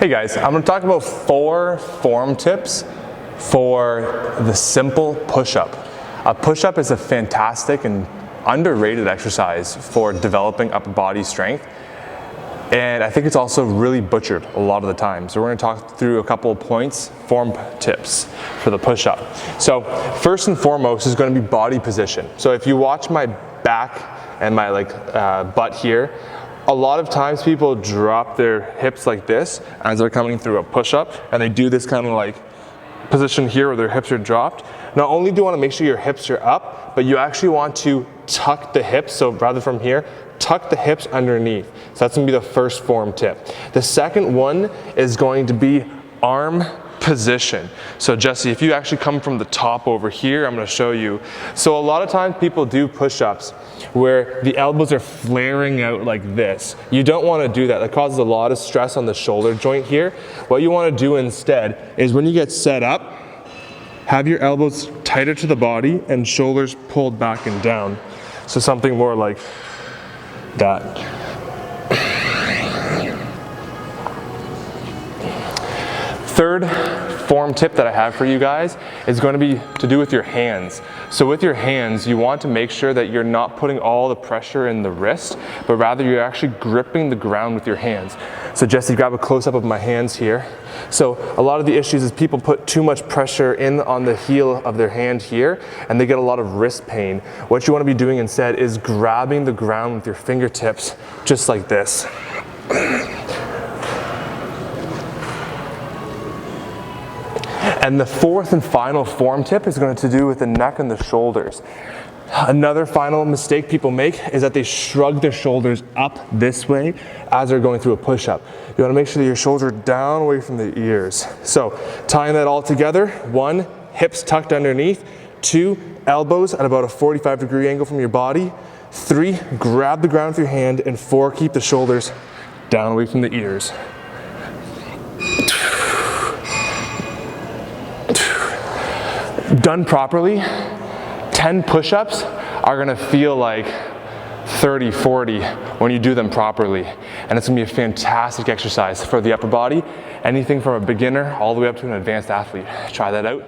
Hey guys, I'm going to talk about 4 form tips for the simple push-up. A push-up is a fantastic and underrated exercise for developing upper body strength, and I think it's also really butchered a lot of the time. So we're going to talk through a couple of points, form tips for the push-up. So first and foremost is going to be body position. So if you watch my back and my butt here, a lot of times people drop their hips like this as they're coming through a push-up, and they do this kind of like position here where their hips are dropped. Not only do you want to make sure your hips are up, but you actually want to tuck the hips. So rather from here, tuck the hips underneath. So that's going to be the first form tip. The second one is going to be arm position. So Jesse, if you actually come from the top over here, I'm going to show you. So a lot of times people do push-ups where the elbows are flaring out like this. You don't want to do that. That causes a lot of stress on the shoulder joint here. What you want to do instead is when you get set up, have your elbows tighter to the body and shoulders pulled back and down. So something more like that. Third form tip that I have for you guys is going to be to do with your hands. So with your hands, you want to make sure that you're not putting all the pressure in the wrist, but rather you're actually gripping the ground with your hands. So Jesse, grab a close-up of my hands here. So a lot of the issues is people put too much pressure in on the heel of their hand here, and they get a lot of wrist pain. What you want to be doing instead is grabbing the ground with your fingertips, just like this. And the fourth and final form tip is going to do with the neck and the shoulders. Another final mistake people make is that they shrug their shoulders up this way as they're going through a push-up. You want to make sure that your shoulders are down away from the ears. So tying that all together, 1, hips tucked underneath, 2, elbows at about a 45-degree angle from your body, 3, grab the ground with your hand, and 4, keep the shoulders down away from the ears. Done properly, 10 push-ups are gonna feel like 30, 40 when you do them properly. And it's gonna be a fantastic exercise for the upper body, anything from a beginner all the way up to an advanced athlete. Try that out.